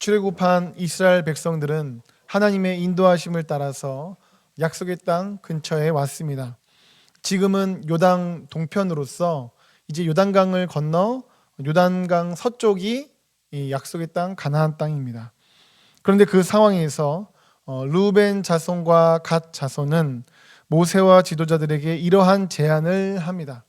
출애굽한 이스라엘 백성들은 하나님의 인도하심을 따라서 약속의 땅 근처에 왔습니다. 지금은 요단 동편으로서 이제 요단강을 건너 요단강 서쪽이 이 약속의 땅 가나안 땅입니다. 그런데 그 상황에서 르우벤 자손과 갓 자손은 모세와 지도자들에게 이러한 제안을 합니다.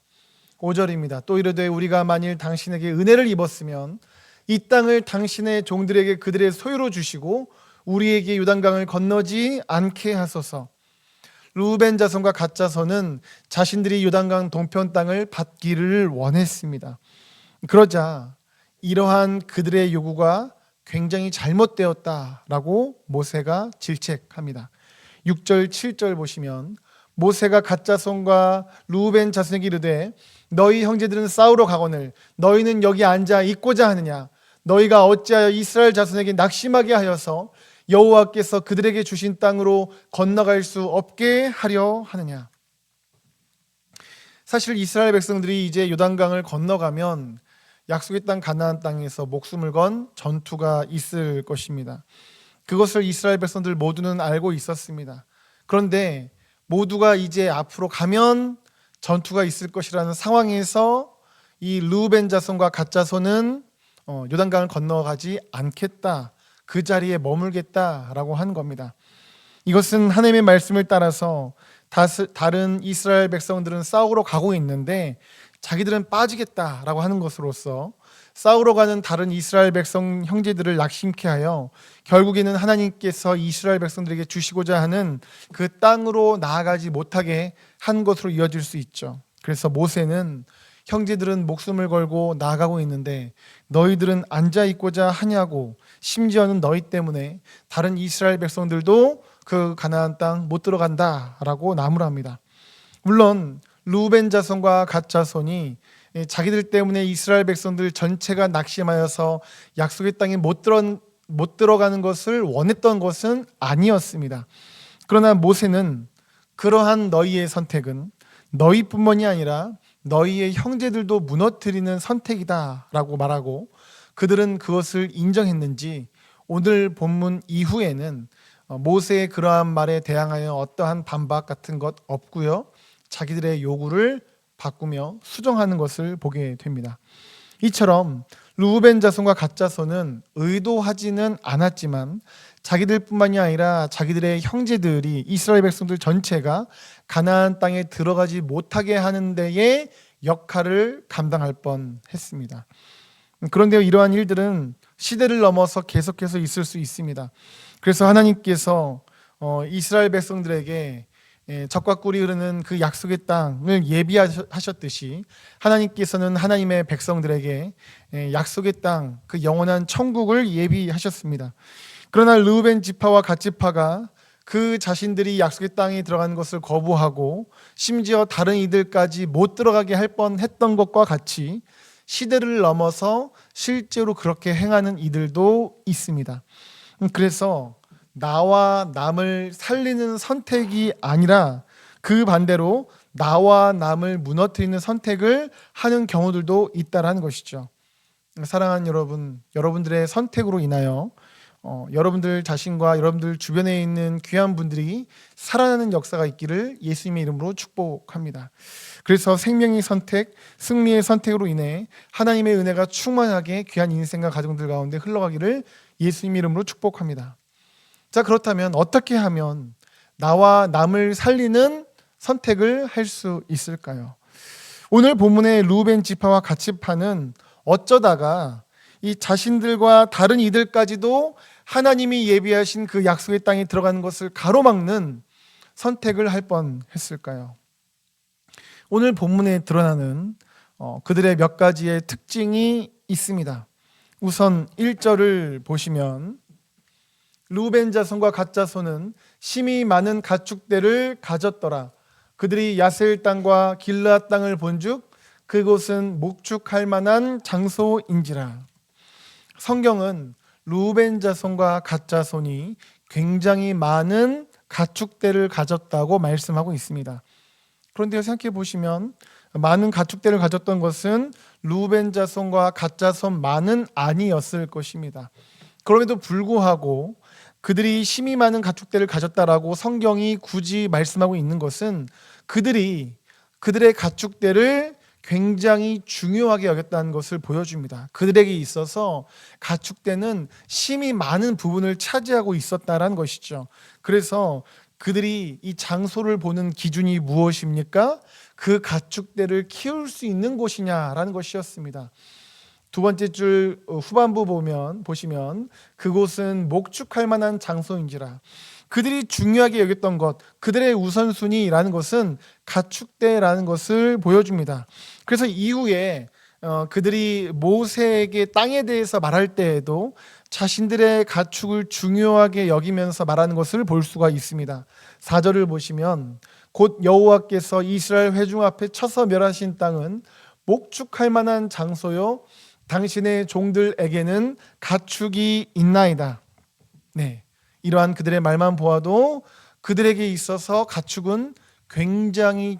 5절입니다. 또 이르되 우리가 만일 당신에게 은혜를 입었으면 이 땅을 당신의 종들에게 그들의 소유로 주시고 우리에게 요단강을 건너지 않게 하소서. 르우벤 자손과 갓 자손은 자신들이 요단강 동편 땅을 받기를 원했습니다. 그러자 이러한 그들의 요구가 굉장히 잘못되었다라고 모세가 질책합니다. 6절 7절 보시면 모세가 갓 자손과 르우벤 자손에게 이르되 너희 형제들은 싸우러 가거늘 너희는 여기 앉아 있고자 하느냐. 너희가 어찌하여 이스라엘 자손에게 낙심하게 하여서 여호와께서 그들에게 주신 땅으로 건너갈 수 없게 하려 하느냐. 사실 이스라엘 백성들이 이제 요단강을 건너가면 약속의 땅 가나안 땅에서 목숨을 건 전투가 있을 것입니다. 그것을 이스라엘 백성들 모두는 알고 있었습니다. 그런데 모두가 이제 앞으로 가면 전투가 있을 것이라는 상황에서 이 르우벤 자손과 갓 자손은 요단강을 건너가지 않겠다, 그 자리에 머물겠다라고 한 겁니다. 이것은 하나님의 말씀을 따라서 다른 이스라엘 백성들은 싸우러 가고 있는데 자기들은 빠지겠다라고 하는 것으로서 싸우러 가는 다른 이스라엘 백성 형제들을 낙심케 하여 결국에는 하나님께서 이스라엘 백성들에게 주시고자 하는 그 땅으로 나아가지 못하게 한 것으로 이어질 수 있죠. 그래서 모세는 형제들은 목숨을 걸고 나아가고 있는데 너희들은 앉아 있고자 하냐고, 심지어는 너희 때문에 다른 이스라엘 백성들도 그 가나안 땅 못 들어간다라고 나무랍니다. 물론 르우벤 자손과 갓 자손이 자기들 때문에 이스라엘 백성들 전체가 낙심하여서 약속의 땅에 못 들어가는 것을 원했던 것은 아니었습니다. 그러나 모세는 그러한 너희의 선택은 너희뿐만이 아니라 너희의 형제들도 무너뜨리는 선택이다라고 말하고 그들은 그것을 인정했는지 오늘 본문 이후에는 모세의 그러한 말에 대항하여 어떠한 반박 같은 것 없고요. 자기들의 요구를 바꾸며 수정하는 것을 보게 됩니다. 이처럼 르우벤 자손과 갓 자손은 의도하지는 않았지만 자기들뿐만이 아니라 자기들의 형제들이 이스라엘 백성들 전체가 가나안 땅에 들어가지 못하게 하는 데에 역할을 감당할 뻔했습니다. 그런데 이러한 일들은 시대를 넘어서 계속해서 있을 수 있습니다. 그래서 하나님께서 이스라엘 백성들에게 적과 꿀이 흐르는 그 약속의 땅을 예비하셨듯이 하나님께서는 하나님의 백성들에게 약속의 땅, 그 영원한 천국을 예비하셨습니다. 그러나 르우벤 지파와 갓 지파가 그 자신들이 약속의 땅에 들어가는 것을 거부하고 심지어 다른 이들까지 못 들어가게 할 뻔했던 것과 같이 시대를 넘어서 실제로 그렇게 행하는 이들도 있습니다. 그래서 나와 남을 살리는 선택이 아니라 그 반대로 나와 남을 무너뜨리는 선택을 하는 경우들도 있다라는 것이죠. 사랑하는 여러분, 여러분들의 선택으로 인하여 여러분들 자신과 여러분들 주변에 있는 귀한 분들이 살아나는 역사가 있기를 예수님의 이름으로 축복합니다. 그래서 생명의 선택, 승리의 선택으로 인해 하나님의 은혜가 충만하게 귀한 인생과 가정들 가운데 흘러가기를 예수님의 이름으로 축복합니다. 자, 그렇다면 어떻게 하면 나와 남을 살리는 선택을 할 수 있을까요? 오늘 본문의 르우벤 지파와 갓 지파는 어쩌다가 이 자신들과 다른 이들까지도 하나님이 예비하신 그 약속의 땅에 들어가는 것을 가로막는 선택을 할 뻔했을까요? 오늘 본문에 드러나는 그들의 몇 가지의 특징이 있습니다. 우선 1절을 보시면 르우벤 자손과 갓 자손은 심히 많은 가축대를 가졌더라. 그들이 야셀 땅과 길르앗 땅을 본즉 그곳은 목축할 만한 장소인지라. 성경은 르우벤 자손과 갓 자손이 굉장히 많은 가축대를 가졌다고 말씀하고 있습니다. 그런데 생각해 보시면 많은 가축대를 가졌던 것은 르우벤 자손과 갓 자손만은 아니었을 것입니다. 그럼에도 불구하고 그들이 힘이 많은 가축대를 가졌다라고 성경이 굳이 말씀하고 있는 것은 그들의 가축대를 굉장히 중요하게 여겼다는 것을 보여줍니다. 그들에게 있어서 가축대는 힘이 많은 부분을 차지하고 있었다라는 것이죠. 그래서 그들이 이 장소를 보는 기준이 무엇입니까? 그 가축대를 키울 수 있는 곳이냐라는 것이었습니다. 두 번째 줄 후반부 보시면 그곳은 목축할 만한 장소인지라. 그들이 중요하게 여겼던 것, 그들의 우선순위라는 것은 가축대라는 것을 보여줍니다. 그래서 이후에 그들이 모세에게 땅에 대해서 말할 때에도 자신들의 가축을 중요하게 여기면서 말하는 것을 볼 수가 있습니다. 4절을 보시면 곧 여호와께서 이스라엘 회중 앞에 쳐서 멸하신 땅은 목축할 만한 장소요 당신의 종들에게는 가축이 있나이다. 네, 이러한 그들의 말만 보아도 그들에게 있어서 가축은 굉장히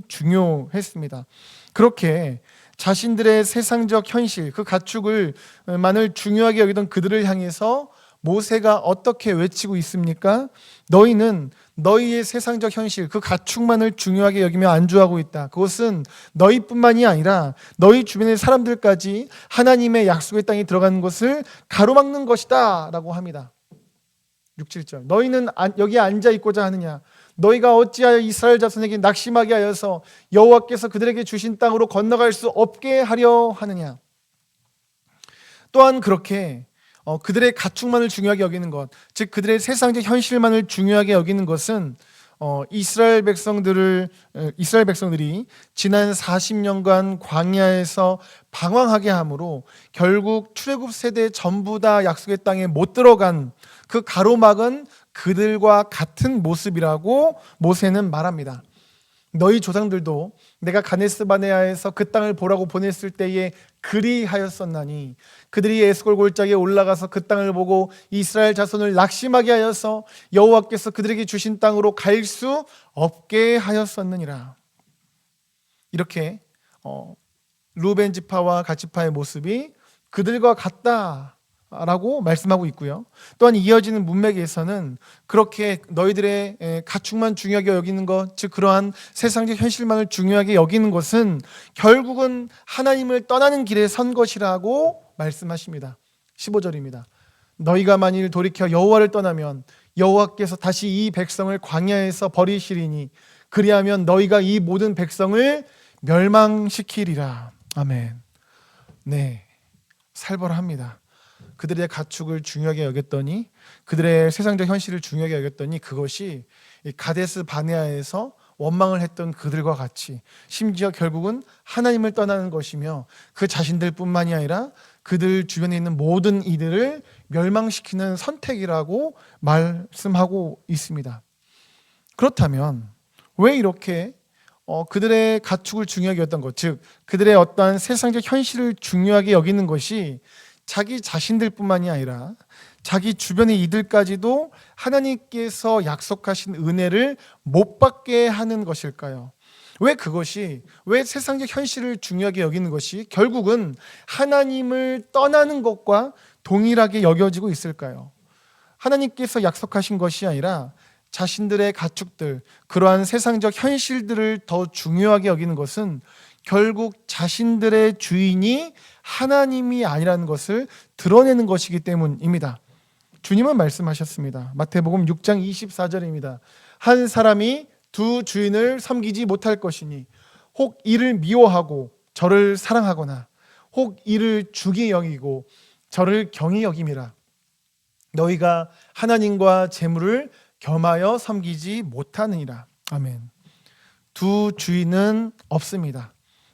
중요했습니다. 그렇게 자신들의 세상적 현실, 그 가축을만을 중요하게 여기던 그들을 향해서 모세가 어떻게 외치고 있습니까? 너희는 너희의 세상적 현실, 그 가축만을 중요하게 여기며 안주하고 있다. 그것은 너희뿐만이 아니라 너희 주변의 사람들까지 하나님의 약속의 땅에 들어가는 것을 가로막는 것이다 라고 합니다. 6, 7절 너희는 여기에 앉아 있고자 하느냐? 너희가 어찌하여 이스라엘 자손에게 낙심하게 하여서 여호와께서 그들에게 주신 땅으로 건너갈 수 없게 하려 하느냐? 또한 그렇게 그들의 가축만을 중요하게 여기는 것, 즉 그들의 세상적 현실만을 중요하게 여기는 것은 이스라엘 백성들이 지난 40년간 광야에서 방황하게 함으로 결국 출애굽 세대 전부 다 약속의 땅에 못 들어간 그 가로막은 그들과 같은 모습이라고 모세는 말합니다. 너희 조상들도 내가 가데스 바네아에서 그 땅을 보라고 보냈을 때에 그리하였었나니 그들이 에스골 골짜기에 올라가서 그 땅을 보고 이스라엘 자손을 낙심하게 하여서 여호와께서 그들에게 주신 땅으로 갈 수 없게 하였었느니라. 이렇게 루벤 지파와 갓 지파의 모습이 그들과 같다라고 말씀하고 있고요. 또한 이어지는 문맥에서는 그렇게 너희들의 가축만 중요하게 여기는 것, 즉 그러한 세상적 현실만을 중요하게 여기는 것은 결국은 하나님을 떠나는 길에 선 것이라고 말씀하십니다. 15절입니다. 너희가 만일 돌이켜 여호와를 떠나면 여호와께서 다시 이 백성을 광야에서 버리시리니 그리하면 너희가 이 모든 백성을 멸망시키리라. 아멘. 네, 살벌합니다. 그들의 가축을 중요하게 여겼더니, 그들의 세상적 현실을 중요하게 여겼더니 그것이 가데스 바네아에서 원망을 했던 그들과 같이 심지어 결국은 하나님을 떠나는 것이며 그 자신들뿐만이 아니라 그들 주변에 있는 모든 이들을 멸망시키는 선택이라고 말씀하고 있습니다. 그렇다면 왜 이렇게 그들의 가축을 중요하게 여겼던 것, 즉 그들의 어떠한 세상적 현실을 중요하게 여기는 것이 자기 자신들뿐만이 아니라 자기 주변의 이들까지도 하나님께서 약속하신 은혜를 못 받게 하는 것일까요? 왜 세상적 현실을 중요하게 여기는 것이 결국은 하나님을 떠나는 것과 동일하게 여겨지고 있을까요? 하나님께서 약속하신 것이 아니라 자신들의 가축들, 그러한 세상적 현실들을 더 중요하게 여기는 것은 결국 자신들의 주인이 하나님이 아니라는 것을 드러내는 것이기 때문입니다. 주님은 말씀하셨습니다. 마태복음 6장 24절입니다. 한 사람이 두 주인을 섬기지 못할 것이니 혹 이를 미워하고 저를 사랑하거나 혹 이를 중히 여기고 저를 경히 여김이라. 너희가 하나님과 재물을 겸하여 섬기지 못하느니라. 아멘. 두 주인은 없습니다.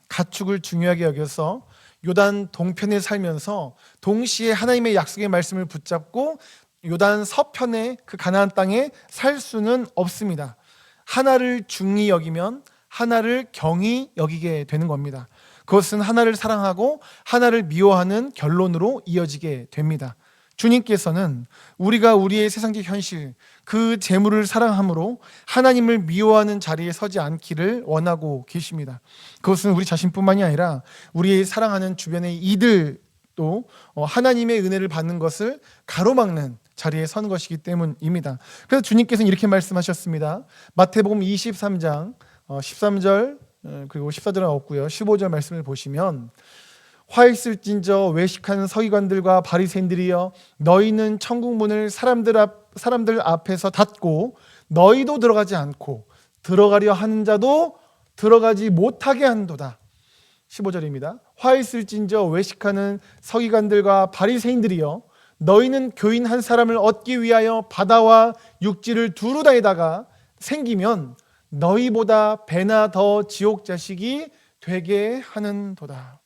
가축을 중요하게 여겨서 요단 동편에 살면서 동시에 하나님의 약속의 말씀을 붙잡고 요단 서편의 그 가나안 땅에 살 수는 없습니다. 하나를 중히 여기면 하나를 경히 여기게 되는 겁니다. 그것은 하나를 사랑하고 하나를 미워하는 결론으로 이어지게 됩니다. 주님께서는 우리가 우리의 세상적 현실, 그 재물을 사랑함으로 하나님을 미워하는 자리에 서지 않기를 원하고 계십니다. 그것은 우리 자신뿐만이 아니라 우리의 사랑하는 주변의 이들 또 하나님의 은혜를 받는 것을 가로막는 자리에 선 것이기 때문입니다. 그래서 주님께서는 이렇게 말씀하셨습니다. 마태복음 23장 13절 그리고 14절은 없고요. 15절 말씀을 보시면 화 있을진저 외식하는 서기관들과 바리새인들이여 너희는 천국 문을 사람들 앞에서 닫고 너희도 들어가지 않고 들어가려 하는 자도 들어가지 못하게 한도다. 15절입니다. 화 있을진저 외식하는 서기관들과 바리새인들이여 너희는 교인 한 사람을 얻기 위하여 바다와 육지를 두루 다니다가 생기면 너희보다 배나 더 지옥 자식이 되게 하는도다.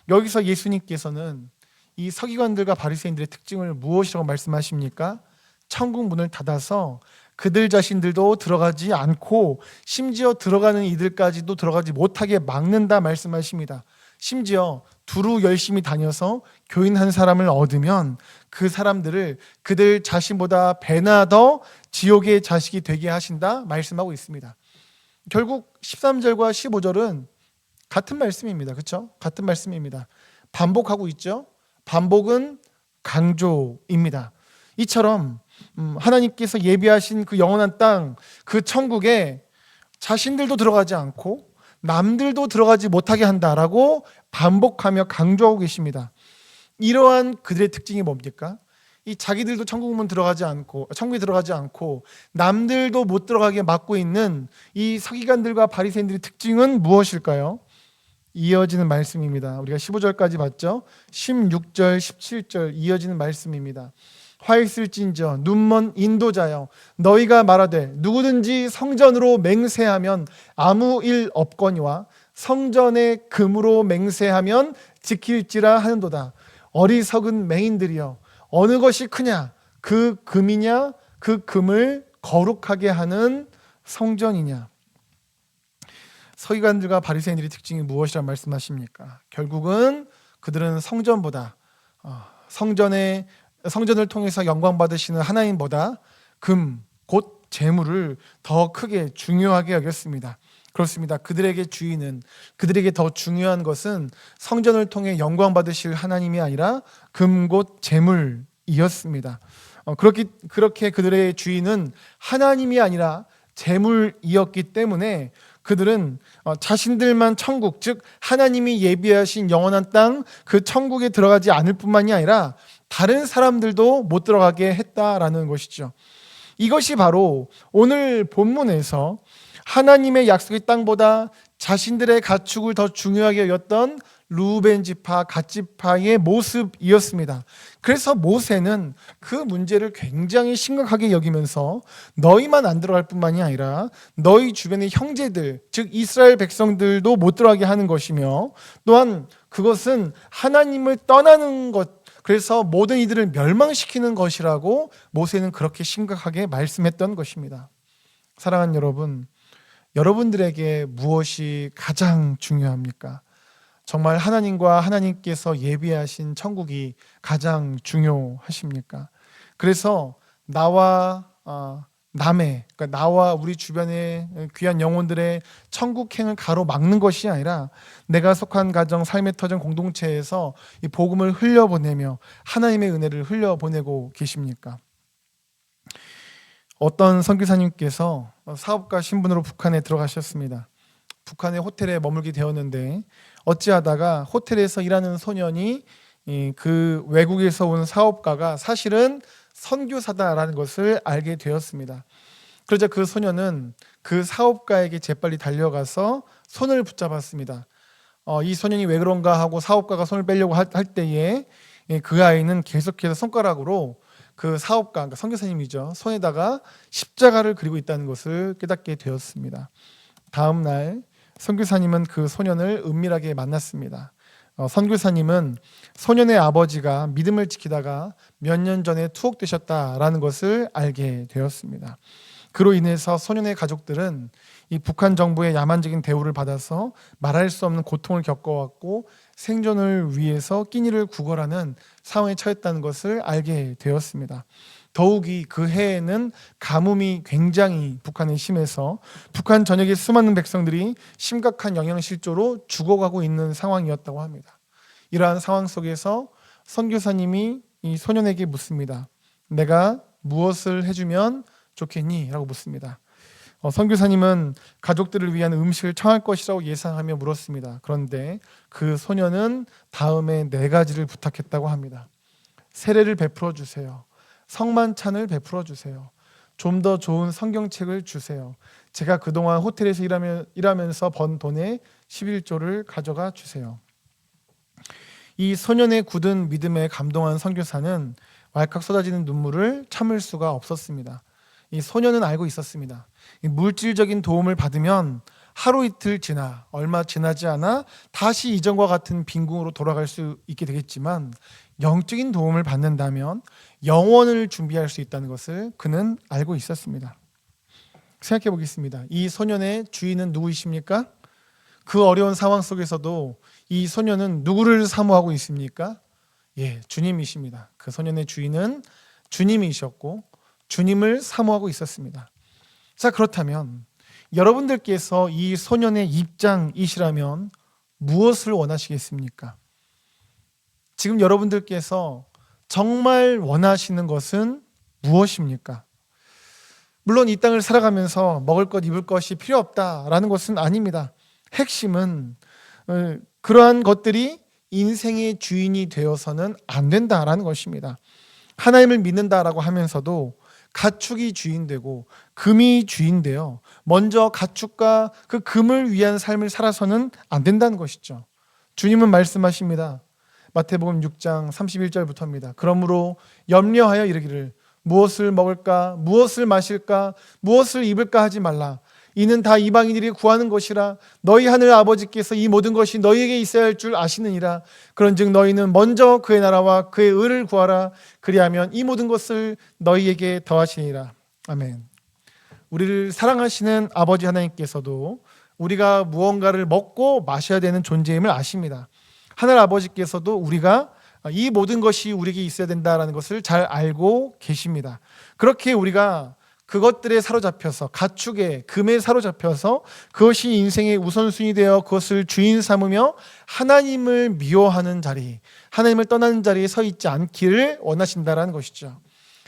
여기서 예수님께서는 이 서기관들과 바리새인들의 특징을 무엇이라고 말씀하십니까? 천국 문을 닫아서 그들 자신들도 들어가지 않고 심지어 들어가는 이들까지도 들어가지 못하게 막는다 말씀하십니다. 심지어 두루 열심히 다녀서 교인 한 사람을 얻으면 그 사람들을 그들 자신보다 배나 더 지옥의 자식이 되게 하신다 말씀하고 있습니다. 결국 13절과 15절은 같은 말씀입니다. 그렇죠? 같은 말씀입니다. 반복하고 있죠. 반복은 강조입니다. 이처럼 하나님께서 예비하신 그 영원한 땅, 그 천국에 자신들도 들어가지 않고 남들도 들어가지 못하게 한다라고 반복하며 강조하고 계십니다. 이러한 그들의 특징이 뭡니까? 이 자기들도 천국문 들어가지 않고 천국에 들어가지 않고 남들도 못 들어가게 막고 있는 이 서기관들과 바리새인들의 특징은 무엇일까요? 이어지는 말씀입니다. 우리가 15절까지 봤죠? 16절, 17절 이어지는 말씀입니다. 화 있을진저 눈먼 인도자여 너희가 말하되 누구든지 성전으로 맹세하면 아무 일 없거니와 성전의 금으로 맹세하면 지킬지라 하는도다. 어리석은 맹인들이여 어느 것이 크냐? 그 금이냐? 그 금을 거룩하게 하는 성전이냐? 서기관들과 바리새인들의 특징이 무엇이라 말씀하십니까? 결국은 그들은 성전보다 성전을 통해서 영광 받으시는 하나님보다 금, 곧 재물을 더 크게 중요하게 여겼습니다. 그렇습니다. 그들에게 더 중요한 것은 성전을 통해 영광 받으실 하나님이 아니라 금, 곧 재물이었습니다. 그렇게 그들의 주인은 하나님이 아니라 재물이었기 때문에 그들은 자신들만 천국, 즉 하나님이 예비하신 영원한 땅, 그 천국에 들어가지 않을 뿐만이 아니라 다른 사람들도 못 들어가게 했다라는 것이죠. 이것이 바로 오늘 본문에서 하나님의 약속의 땅보다 자신들의 가축을 더 중요하게 여겼던 루벤 지파, 갓 지파의 모습이었습니다. 그래서 모세는 그 문제를 굉장히 심각하게 여기면서 너희만 안 들어갈 뿐만이 아니라 너희 주변의 형제들, 즉 이스라엘 백성들도 못 들어가게 하는 것이며 또한 그것은 하나님을 떠나는 것, 그래서 모든 이들을 멸망시키는 것이라고 모세는 그렇게 심각하게 말씀했던 것입니다. 사랑하는 여러분, 여러분들에게 무엇이 가장 중요합니까? 정말 하나님과 하나님께서 예비하신 천국이 가장 중요하십니까? 그래서 나와 우리 주변의 귀한 영혼들의 천국행을 가로막는 것이 아니라 내가 속한 가정, 삶의 터전 공동체에서 이 복음을 흘려보내며 하나님의 은혜를 흘려보내고 계십니까? 어떤 선교사님께서 사업가 신분으로 북한에 들어가셨습니다. 북한의 호텔에 머물게 되었는데 어찌하다가 호텔에서 일하는 소년이 그 외국에서 온 사업가가 사실은 선교사다라는 것을 알게 되었습니다. 그러자 그 소년은 그 사업가에게 재빨리 달려가서 손을 붙잡았습니다. 이 소년이 왜 그런가 하고 사업가가 손을 빼려고 할 때에 그 아이는 계속해서 손가락으로 그 사업가, 그러니까 선교사님이죠, 손에다가 십자가를 그리고 있다는 것을 깨닫게 되었습니다. 다음 날 선교사님은 그 소년을 은밀하게 만났습니다. 선교사님은 소년의 아버지가 믿음을 지키다가 몇 년 전에 투옥되셨다라는 것을 알게 되었습니다. 그로 인해서 소년의 가족들은 이 북한 정부의 야만적인 대우를 받아서 말할 수 없는 고통을 겪어왔고 생존을 위해서 끼니를 구걸하는 상황에 처했다는 것을 알게 되었습니다. 더욱이 그 해에는 가뭄이 굉장히 북한에 심해서 북한 전역의 수많은 백성들이 심각한 영양실조로 죽어가고 있는 상황이었다고 합니다. 이러한 상황 속에서 선교사님이 이 소년에게 묻습니다. 내가 무엇을 해주면 좋겠니? 라고 묻습니다. 선교사님은 가족들을 위한 음식을 청할 것이라고 예상하며 물었습니다. 그런데 그 소년은 다음에 4가지를 부탁했다고 합니다. 세례를 베풀어 주세요. 성만찬을 베풀어 주세요. 좀 더 좋은 성경책을 주세요. 제가 그동안 호텔에서 일하면서 번 돈의 11조를 가져가 주세요. 이 소년의 굳은 믿음에 감동한 선교사는 왈칵 쏟아지는 눈물을 참을 수가 없었습니다. 이 소년은 알고 있었습니다. 이 물질적인 도움을 받으면 하루 이틀 지나 얼마 지나지 않아 다시 이전과 같은 빈궁으로 돌아갈 수 있게 되겠지만 영적인 도움을 받는다면 영원을 준비할 수 있다는 것을 그는 알고 있었습니다. 생각해 보겠습니다. 이 소년의 주인은 누구이십니까? 그 어려운 상황 속에서도 이 소년은 누구를 사모하고 있습니까? 주님이십니다. 그 소년의 주인은 주님이셨고 주님을 사모하고 있었습니다. 자, 그렇다면 여러분들께서 이 소년의 입장이시라면 무엇을 원하시겠습니까? 지금 여러분들께서 정말 원하시는 것은 무엇입니까? 물론 이 땅을 살아가면서 먹을 것, 입을 것이 필요 없다라는 것은 아닙니다. 핵심은 그러한 것들이 인생의 주인이 되어서는 안 된다라는 것입니다. 하나님을 믿는다라고 하면서도 가축이 주인되고 금이 주인되어 먼저 가축과 그 금을 위한 삶을 살아서는 안 된다는 것이죠. 주님은 말씀하십니다. 마태복음 6장 31절부터입니다. 그러므로 염려하여 이르기를 무엇을 먹을까, 무엇을 마실까, 무엇을 입을까 하지 말라. 이는 다 이방인들이 구하는 것이라. 너희 하늘 아버지께서 이 모든 것이 너희에게 있어야 할 줄 아시느니라. 그런즉 너희는 먼저 그의 나라와 그의 의를 구하라. 그리하면 이 모든 것을 너희에게 더하시니라. 아멘. 우리를 사랑하시는 아버지 하나님께서도 우리가 무언가를 먹고 마셔야 되는 존재임을 아십니다. 하늘 아버지께서도 우리가 이 모든 것이 우리에게 있어야 된다는 것을 잘 알고 계십니다. 그렇게 우리가 그것들에 사로잡혀서 가축에 금에 사로잡혀서 그것이 인생의 우선순위 되어 그것을 주인 삼으며 하나님을 미워하는 자리, 하나님을 떠나는 자리에 서 있지 않기를 원하신다라는 것이죠.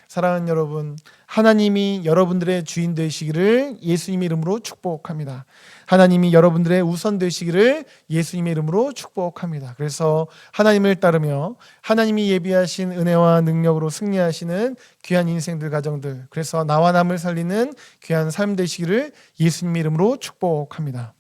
사랑하는 여러분, 하나님이 여러분들의 주인 되시기를 예수님의 이름으로 축복합니다. 하나님이 여러분들의 우선 되시기를 예수님의 이름으로 축복합니다. 그래서 하나님을 따르며 하나님이 예비하신 은혜와 능력으로 승리하시는 귀한 인생들 가정들, 그래서 나와 남을 살리는 귀한 삶 되시기를 예수님의 이름으로 축복합니다.